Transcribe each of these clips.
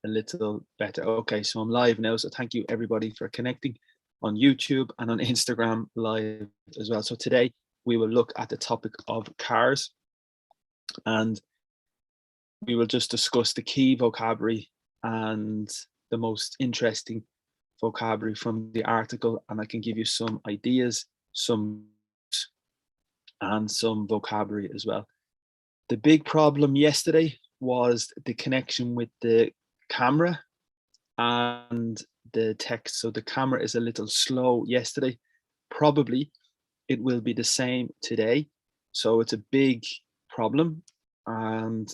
a little better. Okay, so I'm live now. So thank you everybody for connecting on YouTube and on Instagram live as well. So today we will look at the topic of cars, and we will just discuss the key vocabulary and the most interesting vocabulary from the article, and I can give you some ideas, some vocabulary as well. The big problem yesterday was the connection with the camera and the text. So the camera is a little slow yesterday. Probably it will be the same today. So it's a big problem, and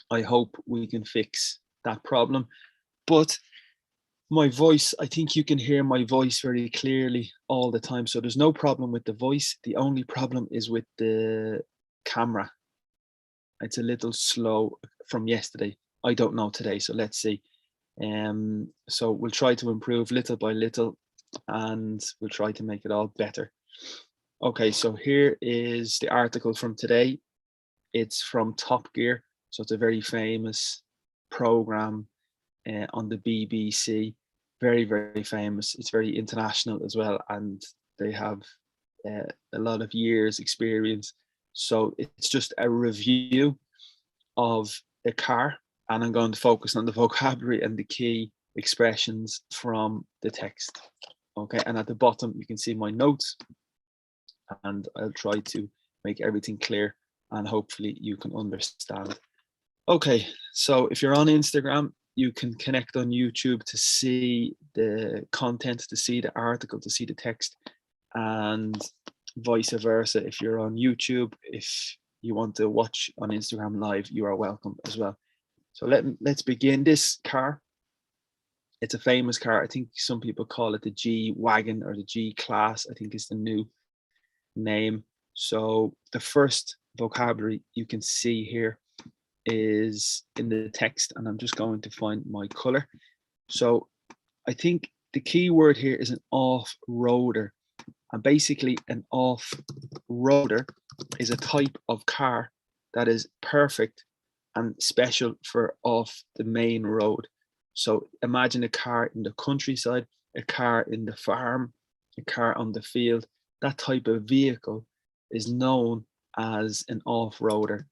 I hope we can fix that problem. But my voice, I think you can hear my voice very clearly all the time. So there's no problem with the voice. The only problem is with the camera. It's a little slow from yesterday. I don't know today, so let's see. So we'll try to improve little by little, and we'll try to make it all better. Okay, so here is the article from today. It's from Top Gear, so it's a very famous program on the BBC. Very, very famous. It's very international as well, and they have a lot of years experience. So it's just a review of a car, and I'm going to focus on the vocabulary and the key expressions from the text. Okay, and at the bottom you can see my notes, and I'll try to make everything clear and hopefully you can understand. Okay, so if you're on Instagram, you can connect on YouTube to see the content, to see the article, to see the text, and vice versa. If you're on YouTube, if you want to watch on Instagram live, you are welcome as well. So let's begin. This car, it's a famous car. I think some people call it the G-Wagon or the G-Class, I think is the new name. So the first vocabulary you can see here is in the text, and I'm just going to find my color. So I think the key word here is an off-roader. And basically an off-roader is a type of car that is perfect and special for off the main road. So imagine a car in the countryside, a car in the farm, a car on the field. That type of vehicle is known as an off-roader.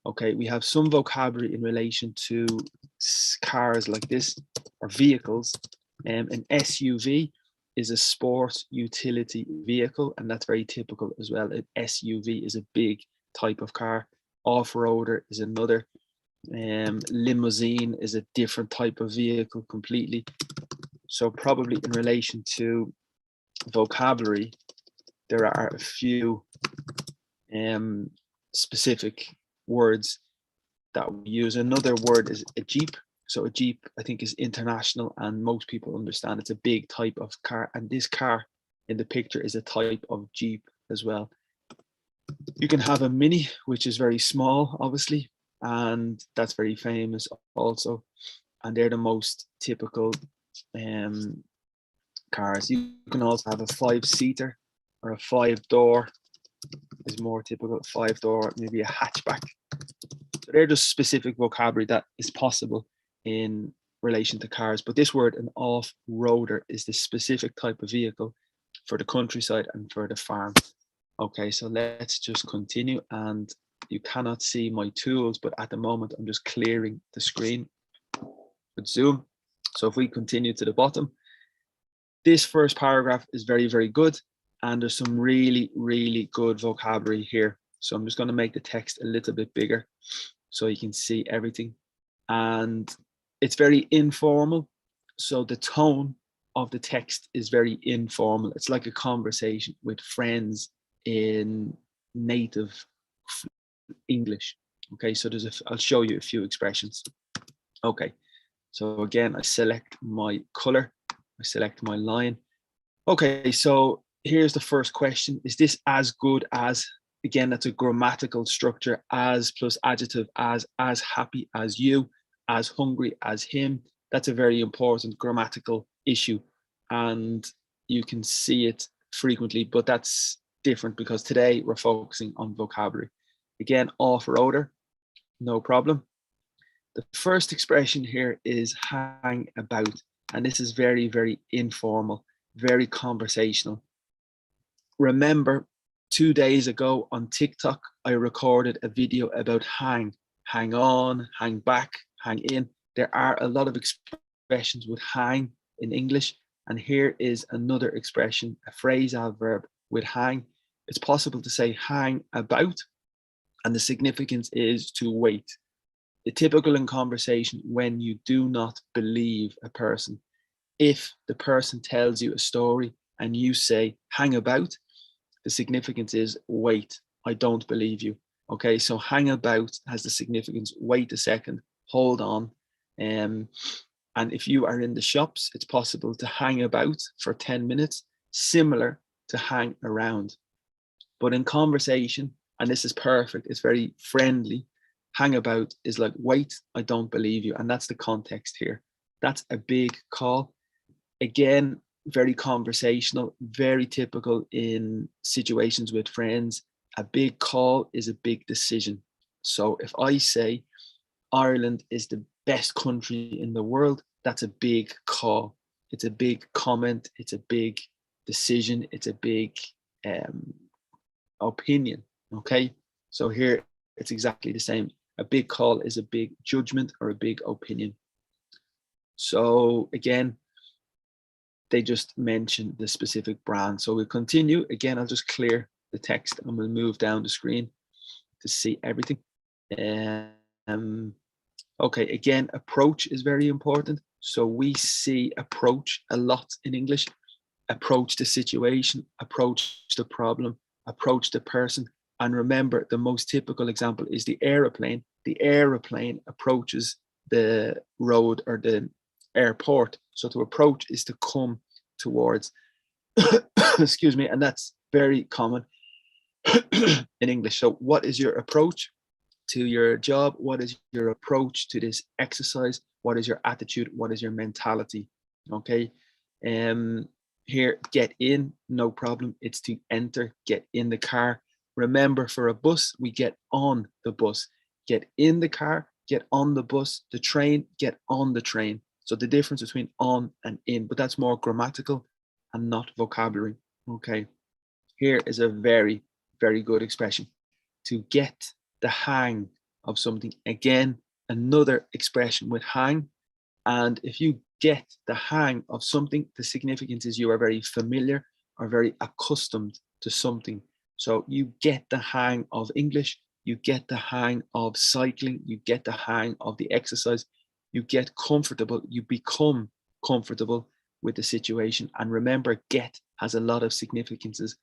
Okay, we have some vocabulary in relation to cars like this, or vehicles. An SUV is a sport utility vehicle, and that's very typical as well. An SUV is a big type of car. Off-roader is another. Limousine is a different type of vehicle completely. So probably in relation to vocabulary, there are a few specific words that we use. Another word is a Jeep. So a Jeep, I think, is international, and most people understand it's a big type of car. And this car in the picture is a type of Jeep as well. You can have a Mini, which is very small, obviously, and that's very famous also. And they're the most typical cars. You can also have a 5-seater or a 5-door is more typical. 5-door, maybe a hatchback. So they're just specific vocabulary that is possible in relation to cars. But this word, an off-roader, is the specific type of vehicle for the countryside and for the farm. Okay, so let's just continue. And you cannot see my tools, but at the moment I'm just clearing the screen with Zoom. So if we continue to the bottom, this first paragraph is very, very good, and there's some really, really good vocabulary here. So I'm just going to make the text a little bit bigger so you can see everything. And it's very informal. So the tone of the text is very informal. It's like a conversation with friends in native English. Okay, so I'll show you a few expressions. Okay, so again, I select my color, I select my line. Okay, so here's the first question. Is this as good as? Again, that's a grammatical structure. As plus adjective, as happy as you, as hungry as him. That's a very important grammatical issue, and you can see it frequently, but that's different because today we're focusing on vocabulary. Again, off-roader, no problem. The first expression here is hang about, and this is very, very informal, very conversational. Remember, 2 days ago on TikTok, I recorded a video about hang on, hang back, hang in. There are a lot of expressions with hang in English, and here is another expression, a phrasal verb with hang. It's possible to say hang about, and the significance is to wait. The typical in conversation when you do not believe a person. If the person tells you a story and you say hang about, the significance is wait, I don't believe you. Okay, so hang about has the significance wait a second, hold on. And if you are in the shops, it's possible to hang about for 10 minutes, similar to hang around. But in conversation, and this is perfect, it's very friendly, hang about is like wait, I don't believe you. And that's the context here. That's a big call. Again, very conversational, very typical in situations with friends. A big call is a big decision. So if I say Ireland is the best country in the world, that's a big call. It's a big comment. It's a big decision. It's a big opinion. Okay. So here it's exactly the same. A big call is a big judgment or a big opinion. So again, they just mentioned the specific brand. So we'll continue. Again, I'll just clear the text and we'll move down the screen to see everything. Okay, again, approach is very important. So we see approach a lot in English. Approach the situation, approach the problem, approach the person. And remember, the most typical example is the aeroplane. The aeroplane approaches the road or the airport. So to approach is to come towards, excuse me, and that's very common in English. So what is your approach to your job? What is your approach to this exercise? What is your attitude? What is your mentality? Okay. Here, get in, no problem. It's to enter, get in the car. Remember, for a bus, we get on the bus. Get in the car, get on the bus. The train, get on the train. So the difference between on and in, but that's more grammatical and not vocabulary. Okay. Here is a very, very good expression. To get the hang of something. Again, another expression with hang. And if you get the hang of something, the significance is you are very familiar or very accustomed to something. So you get the hang of English, you get the hang of cycling, you get the hang of the exercise, you get comfortable, you become comfortable with the situation. And remember, get has a lot of significances.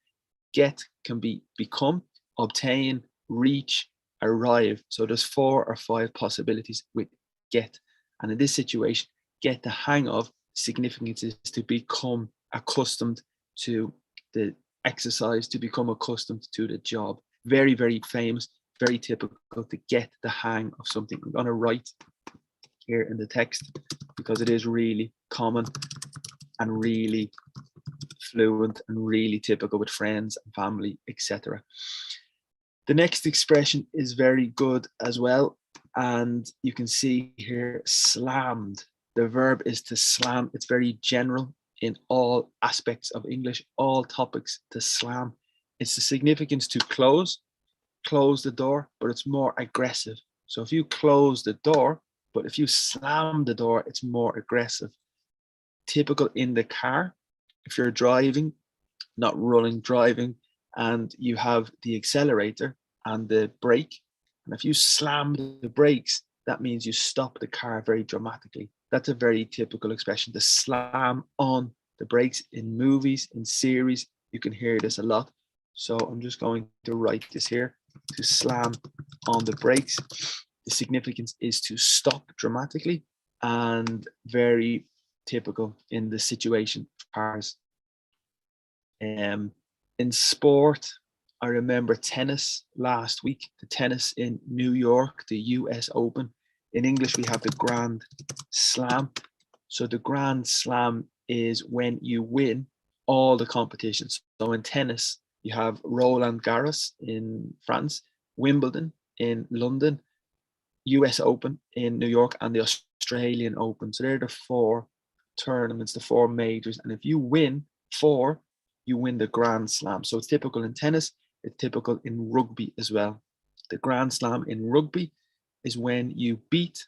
Get can be become, obtain, reach, arrive. So there's 4 or 5 possibilities with get. And in this situation, get the hang of significance is to become accustomed to the exercise, to become accustomed to the job. Very, very famous, very typical to get the hang of something. I'm going to write here in the text because it is really common and really fluent and really typical with friends and family, etc. The next expression is very good as well. And you can see here, slammed. The verb is to slam. It's very general in all aspects of English, all topics, to slam. It's the significance to close the door, but it's more aggressive. So if you close the door, but if you slam the door, it's more aggressive. Typical in the car, if you're driving, not running, driving, and you have the accelerator and the brake, and if you slam the brakes, that means you stop the car very dramatically. That's a very typical expression, to slam on the brakes. In movies, in series, you can hear this a lot. So I'm just going to write this here, to slam on the brakes. The significance is to stop dramatically, and very typical in the situation of cars. In sport, I remember tennis last week, the tennis in New York, the US Open. In English, we have the Grand Slam. So the Grand Slam is when you win all the competitions. So in tennis, you have Roland Garros in France, Wimbledon in London, US Open in New York and the Australian Open. So they're the 4 tournaments, the 4 majors. And if you win 4, you win the Grand Slam. So it's typical in tennis, it's typical in rugby as well. The Grand Slam in rugby is when you beat,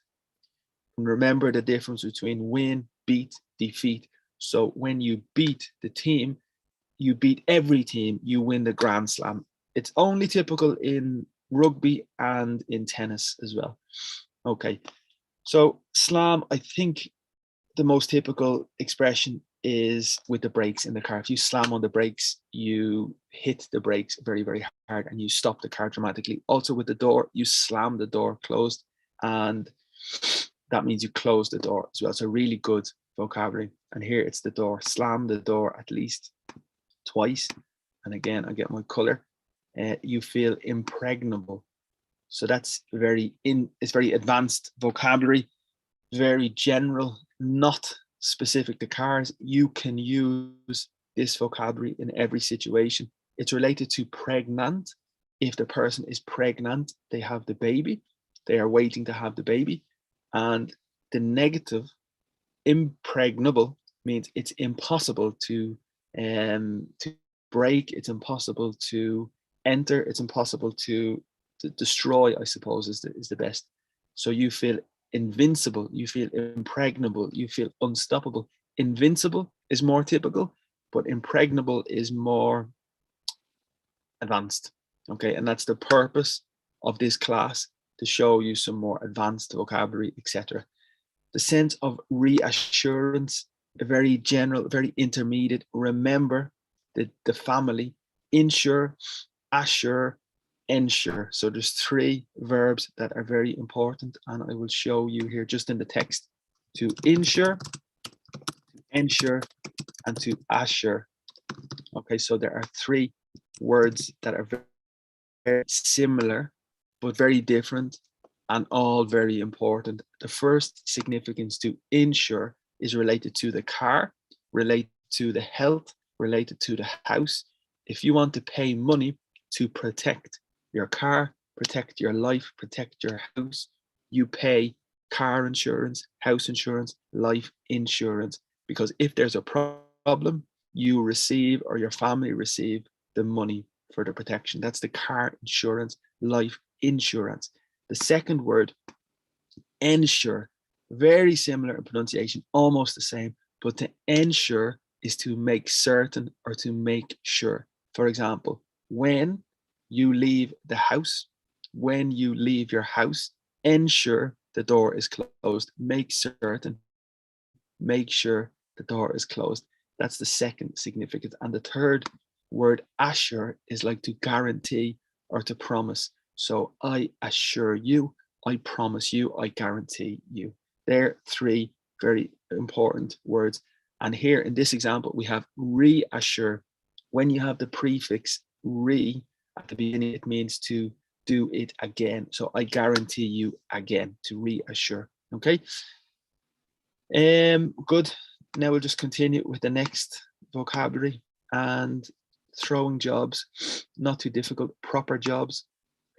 and remember the difference between win, beat, defeat. So when you beat the team, you beat every team, you win the Grand Slam. It's only typical in rugby and in tennis as well. Okay, so slam, I think the most typical expression is with the brakes in the car. If you slam on the brakes, you hit the brakes very, very hard and you stop the car dramatically. Also with the door, you slam the door closed, and that means you close the door as well. So really good vocabulary. And here it's the door. Slam the door at least twice. And again, I get my color. You feel impregnable. So that's it's very advanced vocabulary, very general, not specific to cars. You can use this vocabulary in every situation. It's related to pregnant. If the person is pregnant, they have the baby, they are waiting to have the baby. And the negative, impregnable, means it's impossible to break, it's impossible to enter, it's impossible to destroy, I suppose is the best. So you feel invincible, you feel impregnable, you feel unstoppable. Invincible is more typical, but impregnable is more advanced. Okay, and that's the purpose of this class, to show you some more advanced vocabulary, etc. The sense of reassurance, a very general, very intermediate. Remember the family: insure, assure, ensure. So there's 3 verbs that are very important, and I will show you here just in the text: to insure, to ensure, and to assure. Okay, so there are 3 words that are very similar but very different, and all very important. The first significance, to insure, is related to the car, related to the health, related to the house. If you want to pay money to protect your car, protect your life, protect your house, you pay car insurance, house insurance, life insurance, because if there's a problem, you receive, or your family receive, the money for the protection. That's the car insurance, life insurance. The second word, ensure, very similar in pronunciation, almost the same, but to ensure is to make certain or to make sure. For example, when you leave the house, when you leave your house, ensure the door is closed. Make certain, make sure the door is closed. That's the second significance. And the third word, assure, is like to guarantee or to promise. So I assure you, I promise you, I guarantee you. They're 3 very important words. And here in this example, we have reassure. When you have the prefix re at the beginning, it means to do it again. So I guarantee you again, to reassure. Okay. Good. Now we'll just continue with the next vocabulary. And throwing jobs, not too difficult. Proper jobs.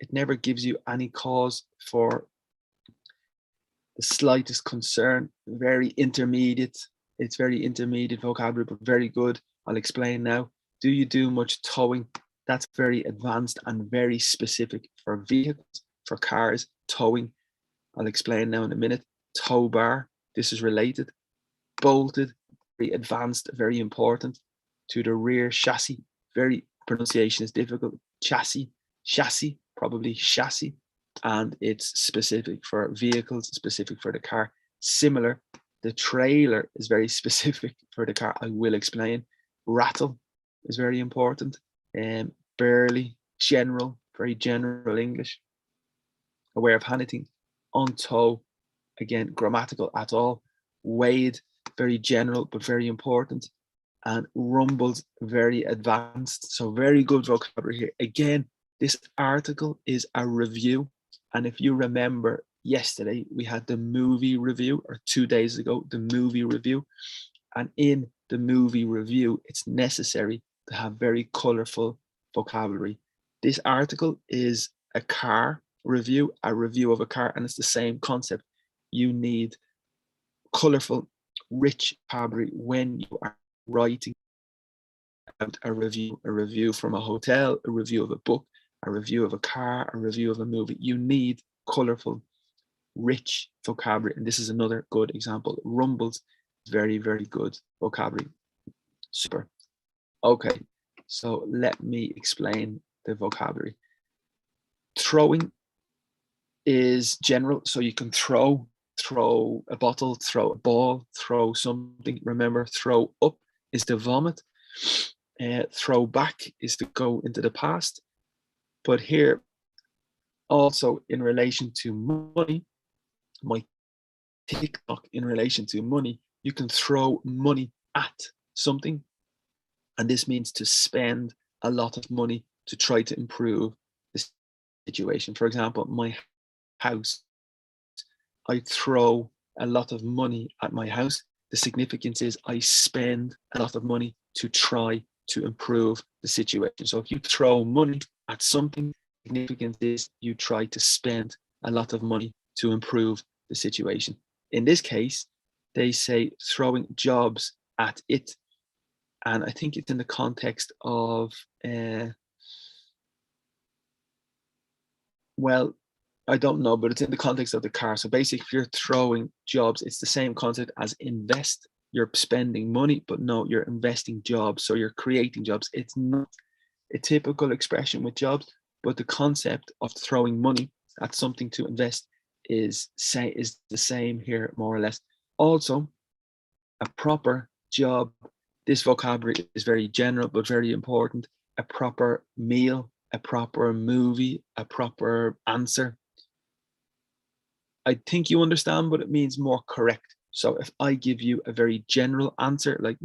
It never gives you any cause for the slightest concern. Very intermediate. It's very intermediate vocabulary, but very good. I'll explain now. Do you do much towing? That's very advanced and very specific for vehicles, for cars. Towing, I'll explain now in a minute. Tow bar, this is related. Bolted, very advanced, very important. To the rear. Chassis, very, pronunciation is difficult. Chassis, chassis, probably chassis, and it's specific for vehicles, specific for the car. Similar, the trailer is very specific for the car. I will explain. Rattle is very important. Barely, general, very general English. Aware of anything. On tow, again, grammatical at all. Wade, very general but very important. And rumbles, very advanced. So very good vocabulary here. Again, this article is a review. And if you remember yesterday, we had the movie review, or 2 days ago, the movie review. And in the movie review, it's necessary to have very colorful vocabulary. This article is a car review, a review of a car, and it's the same concept. You need colorful, rich vocabulary when you are writing out a review from a hotel, a review of a book, a review of a car, a review of a movie. You need colorful, rich vocabulary. And this is another good example. Rumbles, very, very good vocabulary. Super. Okay, so let me explain the vocabulary. Throwing is general, so you can throw a bottle, throw a ball, throw something. Remember, throw up is to vomit. Throw back is to go into the past. But here, also in relation to money, my TikTok in relation to money, you can throw money at something. And this means to spend a lot of money to try to improve the situation. For example, my house, I throw a lot of money at my house. The significance is I spend a lot of money to try to improve the situation. So if you throw money at something, significance is you try to spend a lot of money to improve the situation. In this case, they say throwing jobs at it. And I think it's in the context of, well, I don't know, but it's in the context of the car. So basically, if you're throwing jobs, it's the same concept as invest. You're spending money, but no, you're investing jobs. So you're creating jobs. It's not a typical expression with jobs, but the concept of throwing money at something to invest is the same here, more or less. Also, a proper job. This vocabulary is very general, but very important. A proper meal, a proper movie, a proper answer. I think you understand, but it means more correct. So if I give you a very general answer, like,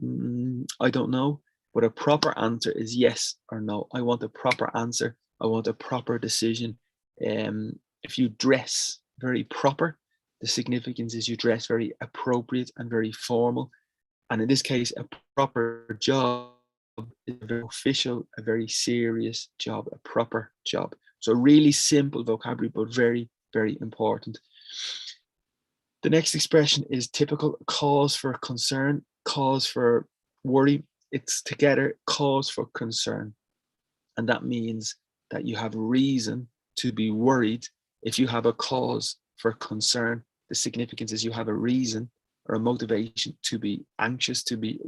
I don't know, but a proper answer is yes or no. I want a proper answer. I want a proper decision. If you dress very proper, the significance is you dress very appropriate and very formal. And in this case, a proper job is a very official, a very serious job, a proper job. So really simple vocabulary, but very, very important. The next expression is typical: cause for concern, cause for worry. It's together, cause for concern. And that means that you have reason to be worried. If you have a cause for concern, the significance is you have a reason or a motivation to be anxious, to be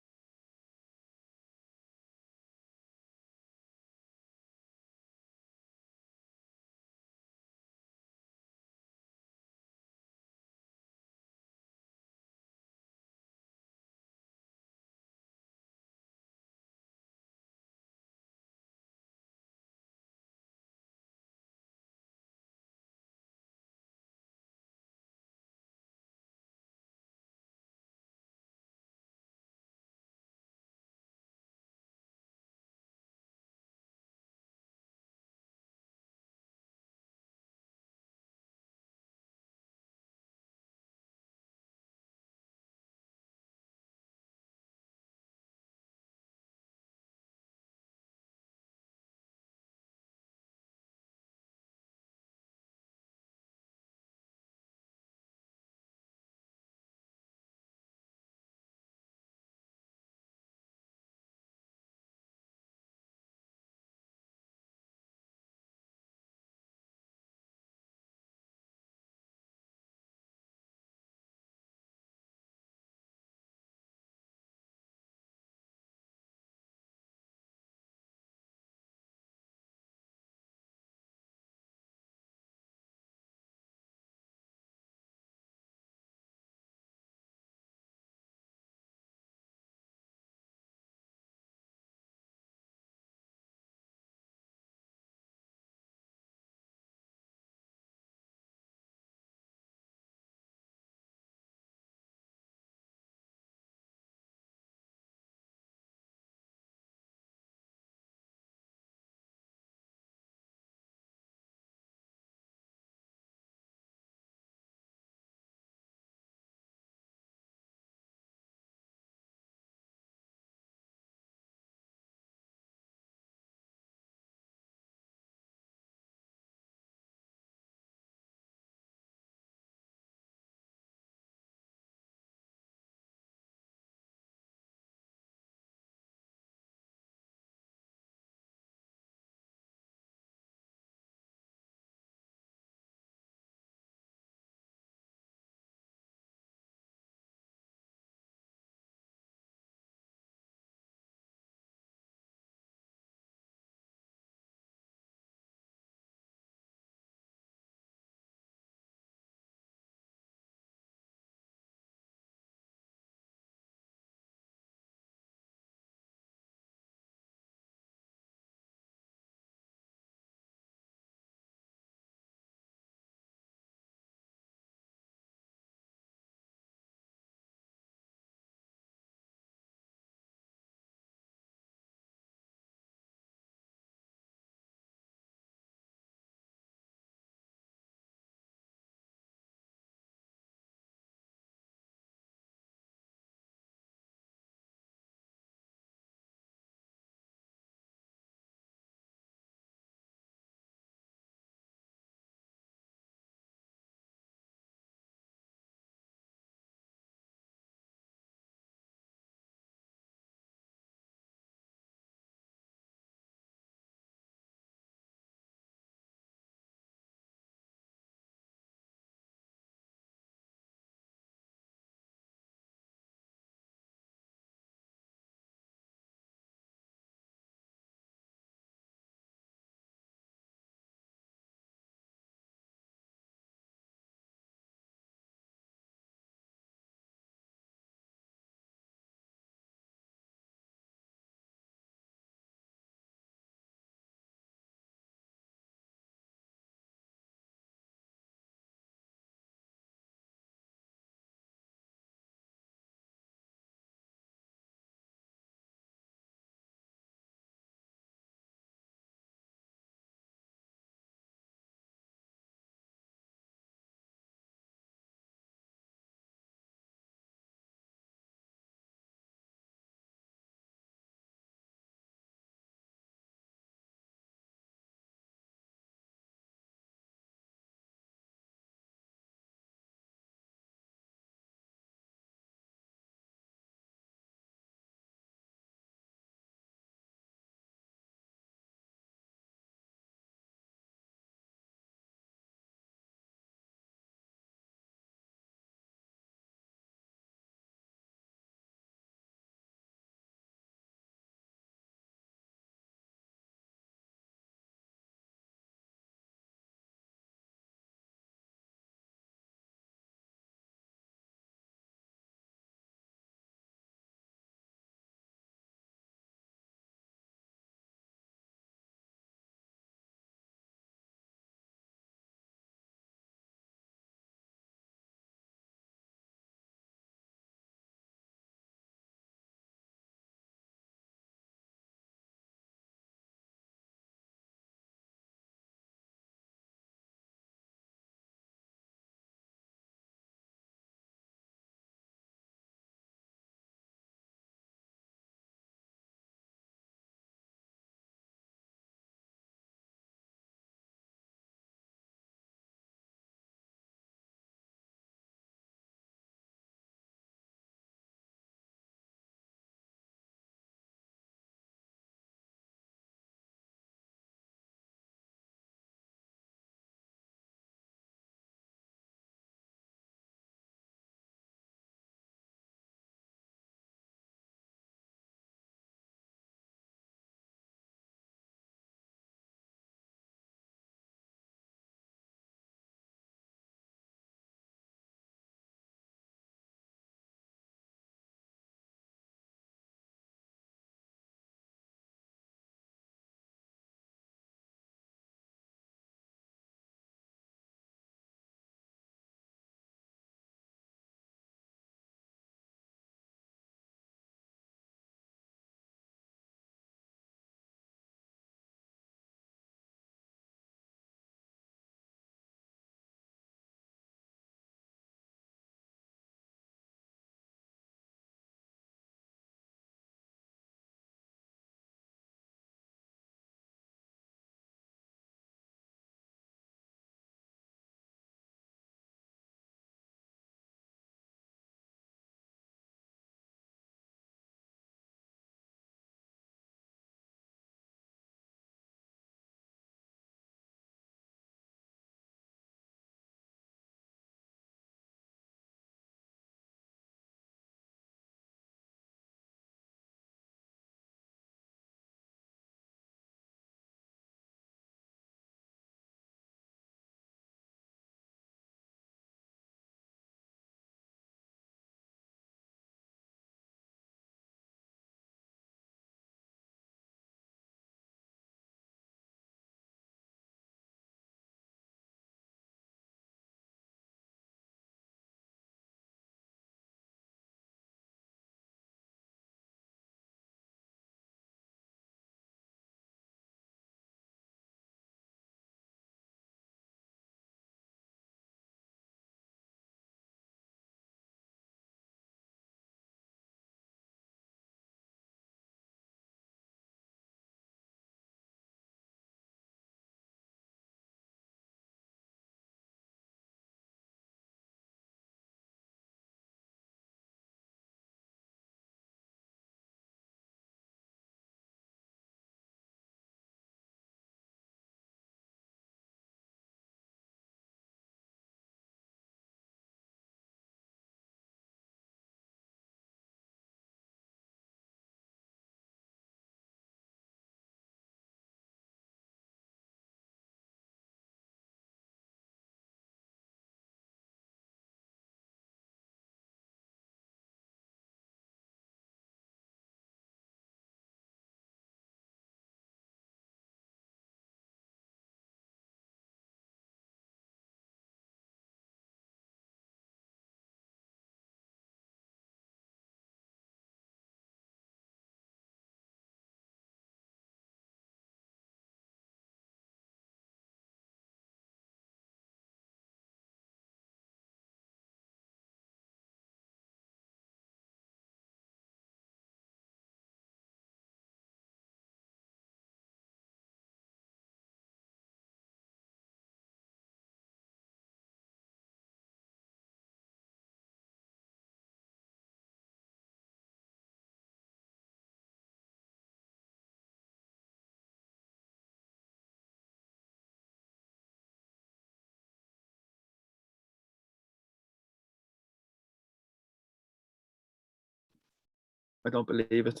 I don't believe it.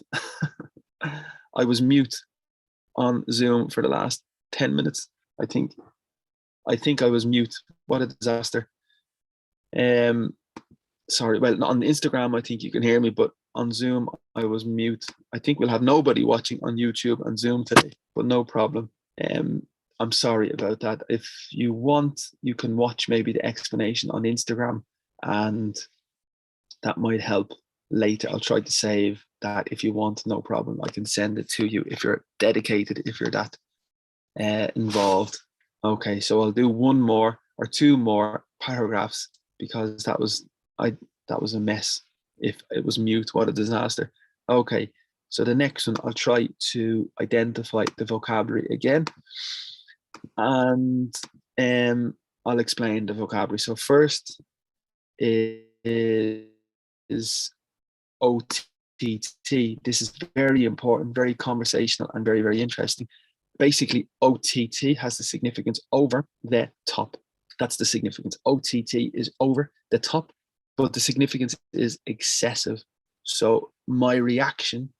I was mute on Zoom for the last 10 minutes. I think I was mute. What a disaster. Sorry, well, on Instagram, I think you can hear me, but on Zoom, I was mute. I think we'll have nobody watching on YouTube and Zoom today, but no problem. I'm sorry about that. If you want, you can watch maybe the explanation on Instagram, and that might help later. I'll try to save that if you want, no problem. I can send it to you if you're dedicated, if you're that involved. Okay, so I'll do one more or two more paragraphs because that was a mess. If it was mute, what a disaster. Okay, so the next one, I'll try to identify the vocabulary again, and I'll explain the vocabulary. So first is OTT. This is very important, very conversational, and very, very interesting. Basically, OTT has the significance over the top. That's the significance. OTT is over the top, but the significance is excessive. So my reaction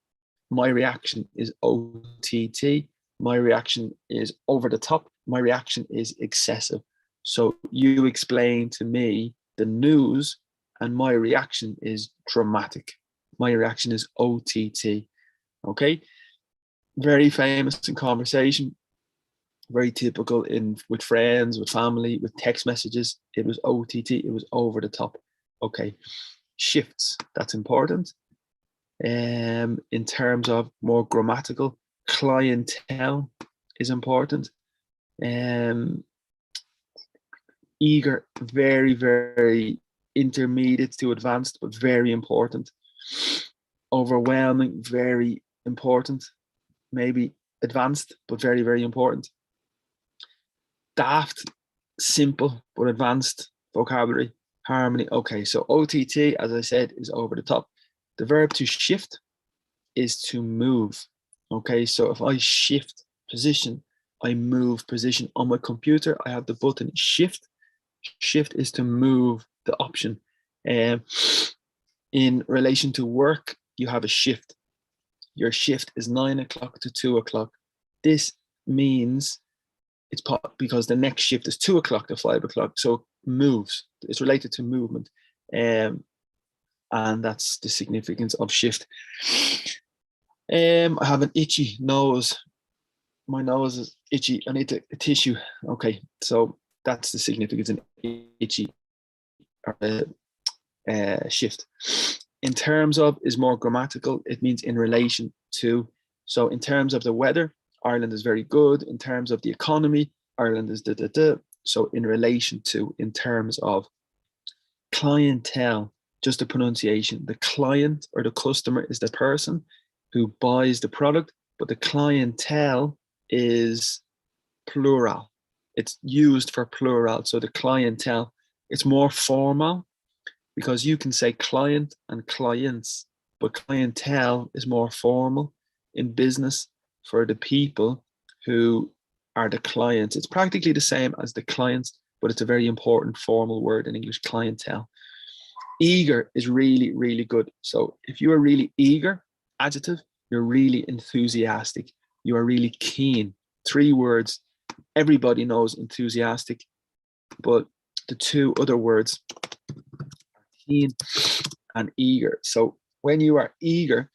is OTT. My reaction is over the top. My reaction is excessive. So you explain to me the news, and my reaction is dramatic. My reaction is OTT. Okay? Very famous in conversation, very typical with friends, with family, with text messages. It was OTT, it was over the top. Okay, shifts, that's important. In terms of more grammatical, clientele is important. Eager, very, very intermediate to advanced, but very important. Overwhelming, very important. Maybe advanced, but very, very important. Daft, simple, but advanced vocabulary. Harmony. Okay, so OTT, as I said, is over the top. The verb to shift is to move. Okay, so if I shift position, I move position. On my computer, I have the button shift. Shift is to move the option. In relation to work, you have a shift. Your shift is 9 o'clock to 2 o'clock. This means it's because the next shift is 2 o'clock to 5 o'clock. So moves. It's related to movement. And that's the significance of shift. I have an itchy nose. My nose is itchy. I need a tissue. Okay, so that's the significance in itchy shift. In terms of is more grammatical. It means in relation to. So in terms of the weather, Ireland is very good. In terms of the economy, Ireland is da. So in relation to, in terms of clientele, just the pronunciation. The client or the customer is the person who buys the product, but the clientele is plural. It's used for plural. So the clientele, it's more formal because you can say client and clients, but clientele is more formal in business for the people who are the clients. It's practically the same as the clients, but it's a very important formal word in English, clientele. Eager is really, really good. So if you are really eager, adjective, you're really enthusiastic. You are really keen. 3 words. Everybody knows enthusiastic, but the 2 other words are keen and eager. So when you are eager,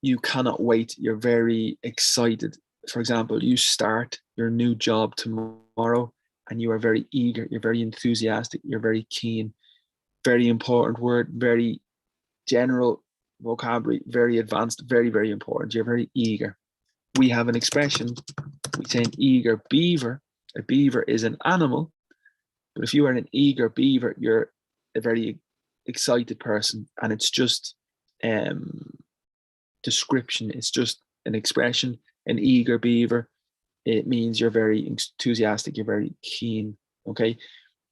you cannot wait. You're very excited. For example, you start your new job tomorrow and you are very eager. You're very enthusiastic. You're very keen. Very important word, very general vocabulary, very advanced, very, very important. You're very eager. We have an expression, we say an eager beaver. A beaver is an animal, but if you are an eager beaver, you're a very excited person, and it's just description. It's just an expression. An eager beaver, it means you're very enthusiastic, you're very keen. Okay.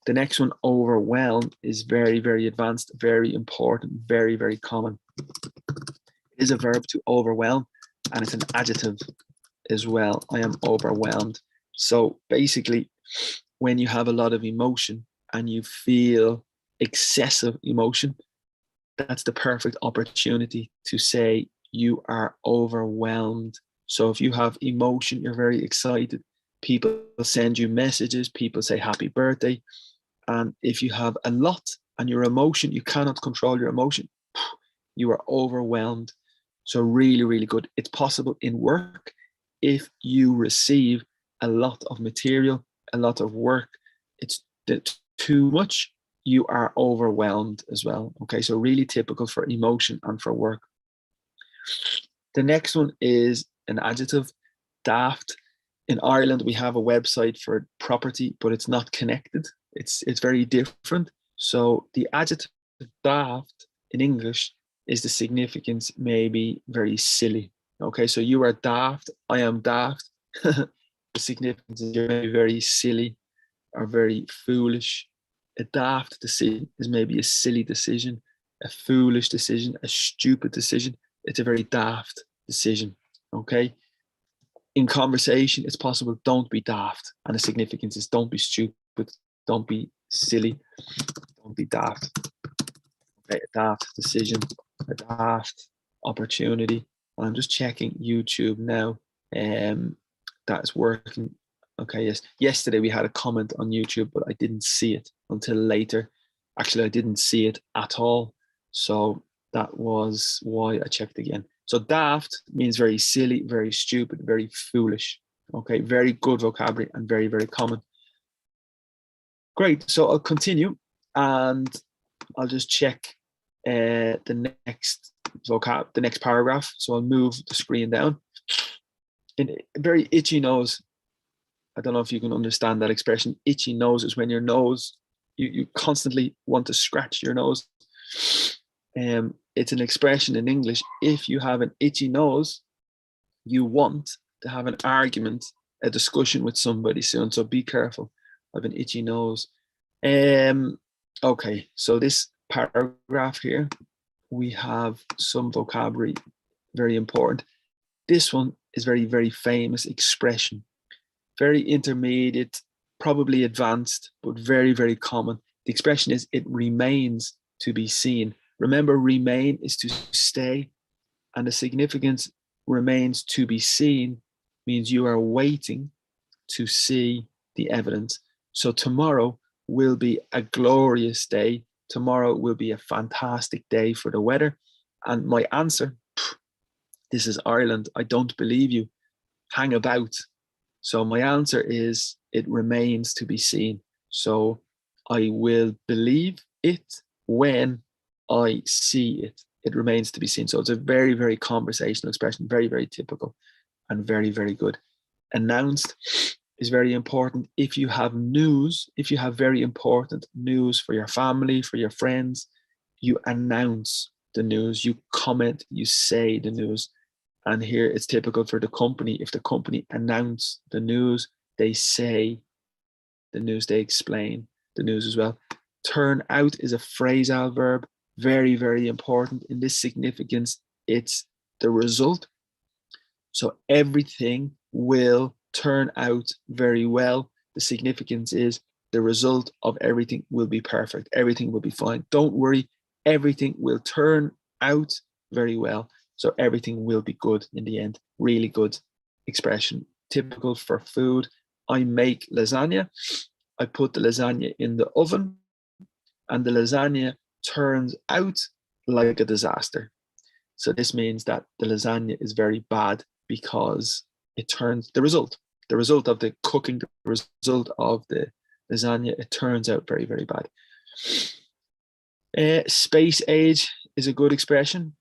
The next one, overwhelm, is very, very advanced, very important, very, very common. It is a verb to overwhelm, and it's an adjective as well. I am overwhelmed. So basically, when you have a lot of emotion and you feel excessive emotion, that's the perfect opportunity to say you are overwhelmed. So if you have emotion, you're very excited, people send you messages, people say happy birthday. And if you have a lot and your emotion, you cannot control your emotion, you are overwhelmed. So really, really good. It's possible in work if you receive a lot of material, a lot of work, it's too much, you are overwhelmed as well. Okay, so really typical for emotion and for work. The next one is an adjective, daft. In Ireland, we have a website for property, but it's not connected. It's very different. So the adjective daft in English is the significance maybe very silly. Okay, so you are daft, I am daft. The significance is you're maybe very silly or very foolish. A daft decision is maybe a silly decision, a foolish decision, a stupid decision. It's a very daft decision. Okay. In conversation, it's possible, don't be daft. And the significance is don't be stupid, don't be silly, don't be daft. Okay, a daft decision, a daft opportunity. I'm just checking YouTube now. That is working. Okay, yes. Yesterday we had a comment on YouTube, but I didn't see it until later. Actually, I didn't see it at all. So that was why I checked again. So daft means very silly, very stupid, very foolish. Okay, very good vocabulary and very, very common. Great. So I'll continue and I'll just check the next paragraph. So I'll move the screen down. In a very itchy nose. I don't know if you can understand that expression. Itchy nose is when your nose, you constantly want to scratch your nose. It's an expression in English. If you have an itchy nose, you want to have an argument, a discussion with somebody soon. So be careful. I have an itchy nose. Okay, so this paragraph here, we have some vocabulary, very important. This one is very, very famous expression. Very intermediate, probably advanced, but very, very common. The expression is, it remains to be seen. Remember, remain is to stay, and the significance remains to be seen means you are waiting to see the evidence. So tomorrow will be a glorious day. Tomorrow will be a fantastic day for the weather. And my answer, this is Ireland, I don't believe you. Hang about. So my answer is, it remains to be seen. So I will believe it when I see it. It remains to be seen. So it's a very, very conversational expression, very, very typical and very, very good. Announced is very important. If you have news, if you have very important news for your family, for your friends, you announce the news, you comment, you say the news. And here it's typical for the company. If the company announce the news, they say the news, they explain the news as well. Turn out is a phrasal verb, very, very important. In this significance, it's the result. So everything will turn out very well. The significance is the result of everything will be perfect. Everything will be fine. Don't worry. Everything will turn out very well. So everything will be good in the end. Really good expression. Typical for food. I make lasagna. I put the lasagna in the oven and the lasagna turns out like a disaster. So this means that the lasagna is very bad because it turns, the result of the cooking, the result of the lasagna, it turns out very, very bad. Space age is a good expression.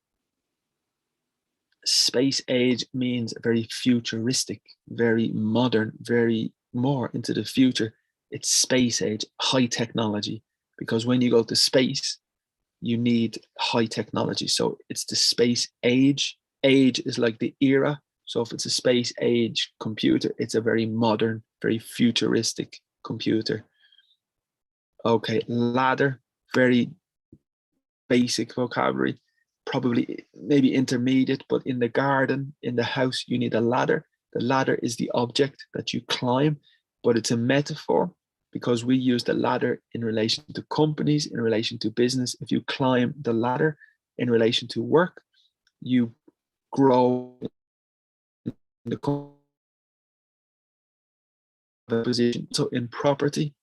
Space age means very futuristic, very modern, very more into the future. It's space age, high technology, because when you go to space, you need high technology. So it's the space age. Age is like the era. So if it's a space age computer, it's a very modern, very futuristic computer. Okay, ladder, very basic vocabulary, probably maybe intermediate, but in the garden, in the house, you need a ladder. The ladder is the object that you climb, but it's a metaphor because we use the ladder in relation to companies, in relation to business. If you climb the ladder in relation to work, you grow in the position. So in property,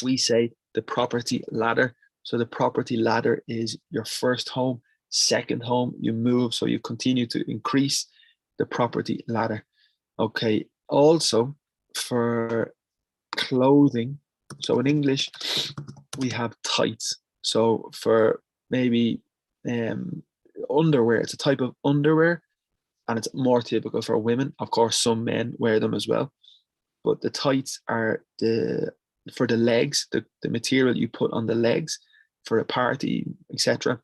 we say the property ladder. So the property ladder is your first home, second home, you move, so you continue to increase the property ladder. Okay, also for clothing, so in English, we have tights. So for maybe underwear, it's a type of underwear, and it's more typical for women. Of course, some men wear them as well. But the tights are for the legs, the material you put on the legs for a party, etc.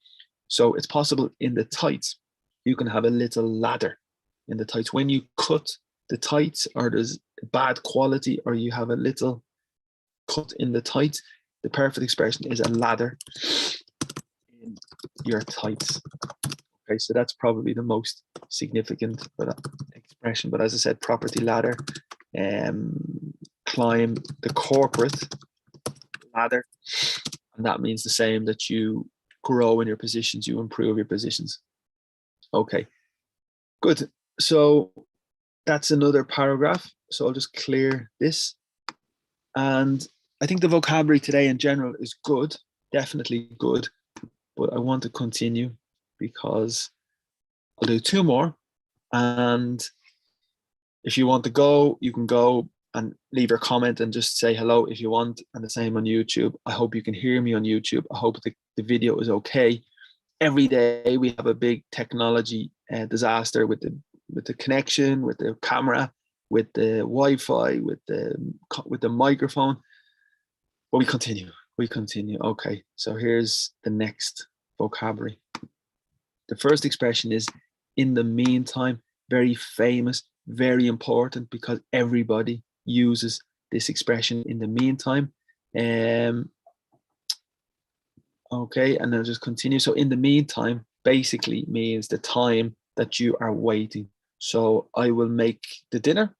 So it's possible in the tights, you can have a little ladder in the tights. When you cut the tights, or there's bad quality, or you have a little cut in the tights, the perfect expression is a ladder in your tights. Okay, so that's probably the most significant expression. But as I said, property ladder, climb the corporate ladder, and that means the same, that you grow in your positions, you improve your positions. Okay, good. So that's another paragraph. So I'll just clear this. And I think the vocabulary today in general is good, definitely good, but I want to continue because I'll do 2 more. And if you want to go, you can go and leave your comment and just say hello if you want. And the same on YouTube. I hope you can hear me on YouTube. I hope the video is okay. Every day we have a big technology disaster with the connection, with the camera, with the Wi-Fi, with the microphone. But we continue. Okay, so here's the next vocabulary. The first expression is in the meantime. Very famous, very important, because everybody uses this expression in the meantime. Okay, and I'll just continue. So in the meantime basically means the time that you are waiting. So I will make the dinner,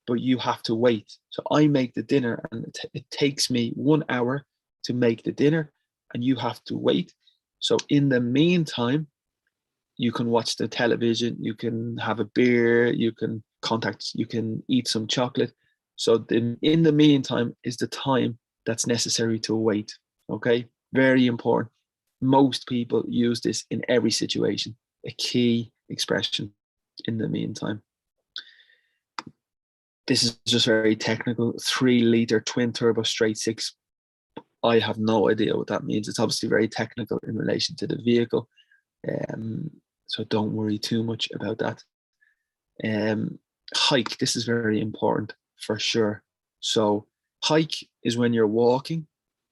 but you have to wait. So I make the dinner, and it takes me 1 hour to make the dinner, and you have to wait. So in the meantime, you can watch the television, you can have a beer, you can eat some chocolate. So in the meantime is the time that's necessary to wait. Okay, very important. Most people use this in every situation. A key expression, in the meantime. This is just very technical. 3-liter twin turbo straight six. I have no idea what that means. It's obviously very technical in relation to the vehicle. So don't worry too much about that. Hike, this is very important for sure. So hike is when you're walking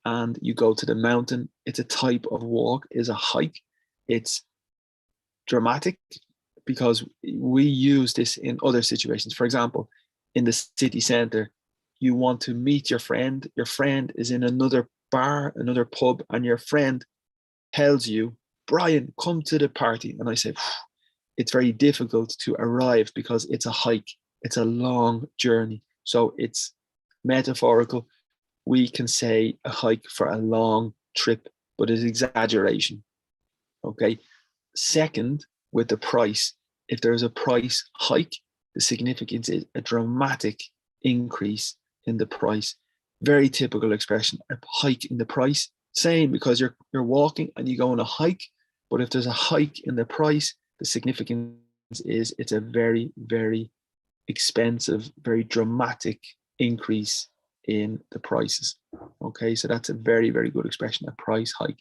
and you go to the mountain. It's a type of walk, is a hike. It's dramatic because we use this in other situations. For example, in the city center, you want to meet your friend. Your friend is in another bar, another pub, and your friend tells you, Brian, come to the party. And I say, it's very difficult to arrive because it's a hike. It's a long journey. So it's metaphorical. We can say a hike for a long trip, but it's exaggeration. Okay. Second, with the price, if there's a price hike, the significance is a dramatic increase in the price. Very typical expression, a hike in the price. Same, because you're walking and you go on a hike, but if there's a hike in the price, the significance is it's a very, very expensive, very dramatic increase in the prices. Okay, so that's a very, very good expression, a price hike.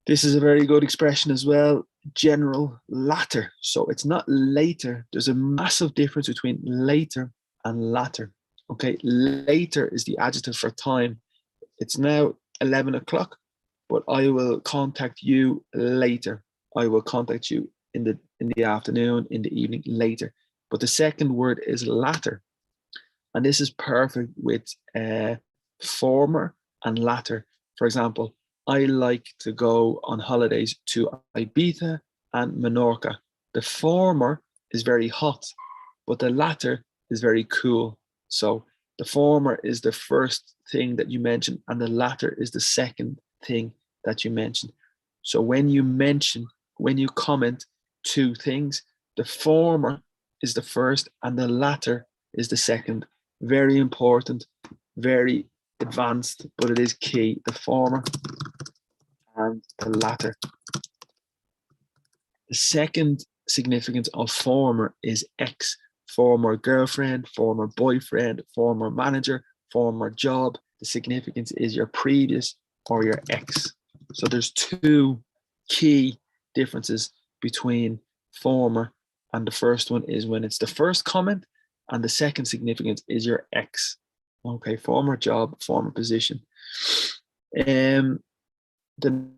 This is a very good expression as well, general latter. So it's not later. There's a massive difference between later and latter. Okay, later is the adjective for time. It's now 11 o'clock, but I will contact you later. I will contact you in the afternoon, in the evening, later. But the second word is latter. And this is perfect with former and latter. For example, I like to go on holidays to Ibiza and Menorca. The former is very hot, but the latter is very cool. So The former is the first thing that you mention, and the latter is the second thing that you mention. So when you comment two things, the former is the first and the latter is the second. Very important, very advanced, but it is key. The former and the latter. The second significance of former is ex. Former girlfriend, former boyfriend, former manager, former job. The significance is your previous or your ex. So there's two key differences between former, and the first one is when it's the first comment, and the second significance is your ex. Okay, former job, former position. The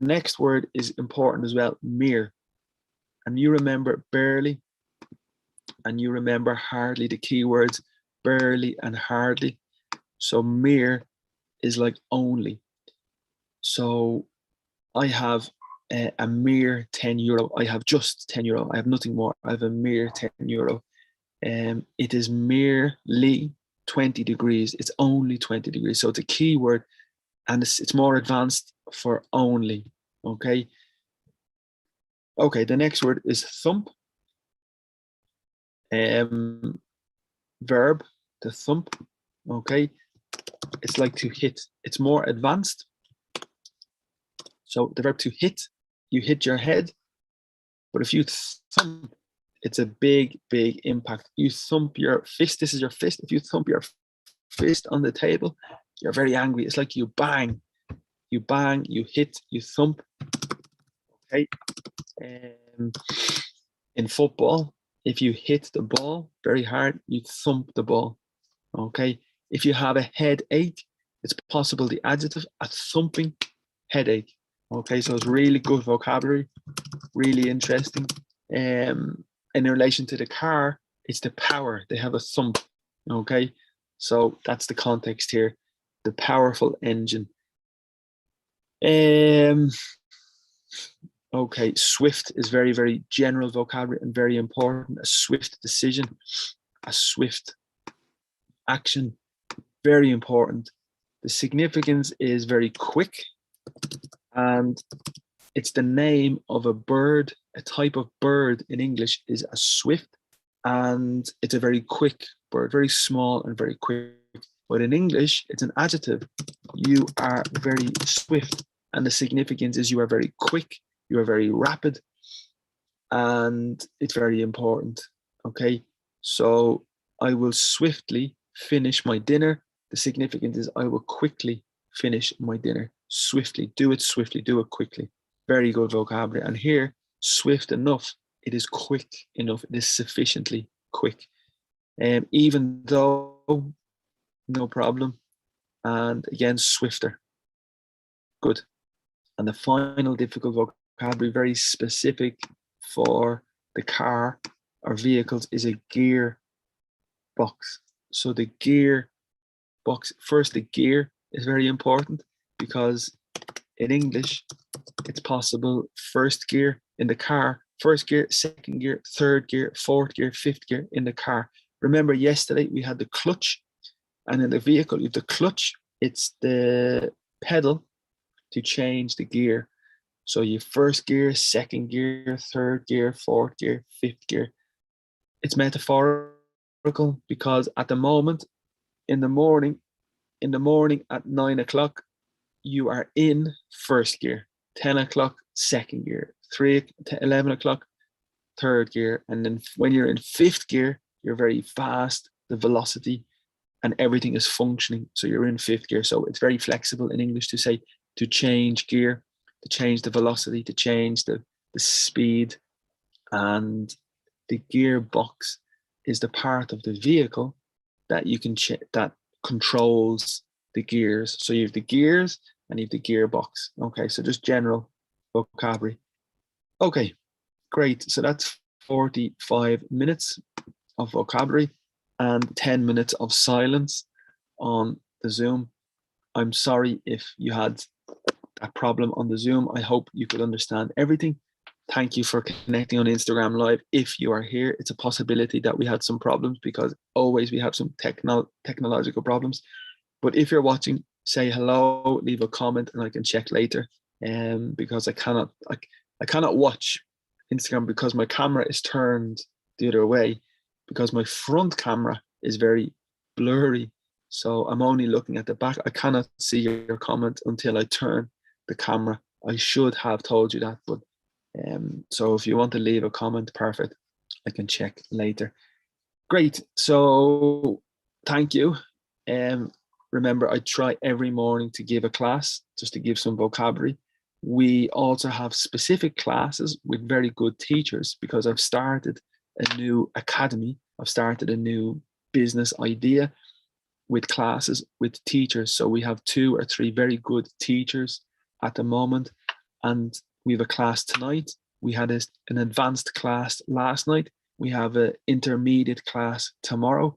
next word is important as well, mere. And you remember barely, and you remember hardly, the key words barely and hardly. So mere is like only. So I have a mere €10. I have just €10. I have nothing more. I have a mere €10. It is merely 20 degrees. It's only 20 degrees. So it's a key word, and it's more advanced for only. Okay. Okay, the next word is thump. Verb, to thump. Okay, it's like to hit. It's more advanced. So the verb to hit, you hit your head. But if you thump, it's a big, big impact. You thump your fist. This is your fist. If you thump your fist on the table, you're very angry. It's like you bang, you hit, you thump. Okay. In football, if you hit the ball very hard, you thump the ball. Okay. If you have a headache, it's possible the adjective, a thumping headache. Okay, so it's really good vocabulary, really interesting. In relation to the car, it's the power. They have a thump. Okay, so that's the context here. The powerful engine. Okay, swift is very, very general vocabulary and very important. A swift decision, a swift action, very important. The significance is very quick, and it's the name of a bird. A type of bird in English is a swift, and it's a very quick bird, very small and very quick. But in English, it's an adjective. You are very swift, and the significance is you are very quick, you are very rapid, and it's very important. Okay, so I will swiftly finish my dinner. The significance is I will quickly finish my dinner. Swiftly, do it quickly. Very good vocabulary. And here, swift enough, it is quick enough, it is sufficiently quick. Even though, no problem. And again, swifter. Good. And the final difficult vocabulary, very specific for the car or vehicles, is a gear box. So the gear box, first, the gear is very important, because in English, it's possible first gear in the car, first gear, second gear, third gear, fourth gear, fifth gear in the car. Remember yesterday we had the clutch, and in the vehicle, you have the clutch, it's the pedal to change the gear. So you first gear, second gear, third gear, fourth gear, fifth gear. It's metaphorical because at the moment, in the morning at 9 o'clock, you are in first gear, 10 o'clock, second gear, 11 o'clock, third gear. And then when you're in fifth gear, you're very fast, the velocity and everything is functioning. So you're in fifth gear. So it's very flexible in English to say to change gear, to change the velocity, to change the speed. And the gearbox is the part of the vehicle that you can that controls the gears. So you have the gears and you have the gearbox. Okay, so just general vocabulary. Okay, great. So that's 45 minutes of vocabulary and 10 minutes of silence on the Zoom. I'm sorry if you had a problem on the Zoom. I hope you could understand everything. thank you for connecting on Instagram Live. If you are here, it's a possibility that we had some problems, because always we have some technological problems. But if you're watching, say hello, leave a comment, and I can check later. Because I cannot watch Instagram because my camera is turned the other way, because my front camera is very blurry. So I'm only looking at the back. I cannot see your comment until I turn the camera. I should have told you that, but so if you want to leave a comment, perfect. I can check later. Great. So thank you. Remember, I try every morning to give a class, just to give some vocabulary. We also have specific classes with very good teachers, because I've started a new academy. I've started a new business idea with classes with teachers. So we have 2 or 3 very good teachers at the moment. And we have a class tonight. We had an advanced class last night. We have an intermediate class tomorrow.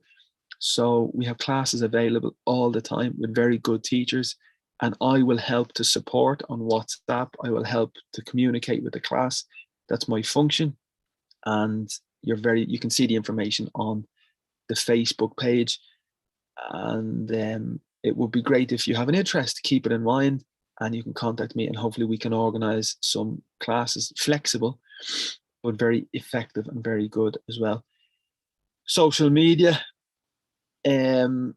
So we have classes available all the time with very good teachers. And I will help to support on WhatsApp. I will help to communicate with the class. That's my function. And you can see the information on the Facebook page. And it would be great if you have an interest, keep it in mind, and you can contact me, and hopefully we can organize some classes, flexible, but very effective and very good as well. Social media. I'm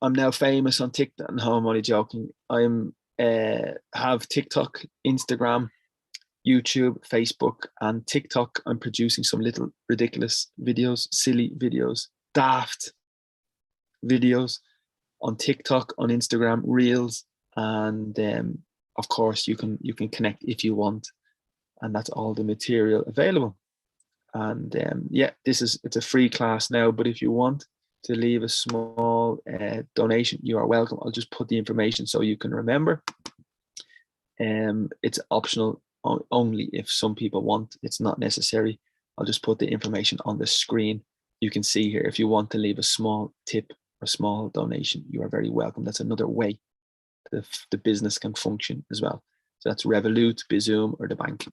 now famous on TikTok. No, I'm only joking. I'm have TikTok, Instagram, YouTube, Facebook, and TikTok. I'm producing some little ridiculous videos, silly videos, daft videos on TikTok, on Instagram, Reels, and of course you can connect if you want, and that's all the material available. And yeah, it's a free class now, but if you want to leave a small donation, you are welcome. I'll just put the information so you can remember. It's optional only if some people want. It's not necessary. I'll just put the information on the screen. You can see here, if you want to leave a small tip or small donation, you are very welcome. That's another way the business can function as well. So that's Revolut, Bizum, or the bank.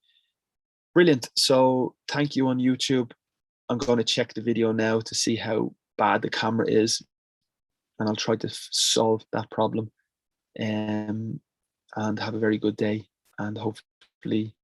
Brilliant. So thank you on YouTube. I'm going to check the video now to see how bad the camera is, and I'll try to solve that problem, and have a very good day, and hopefully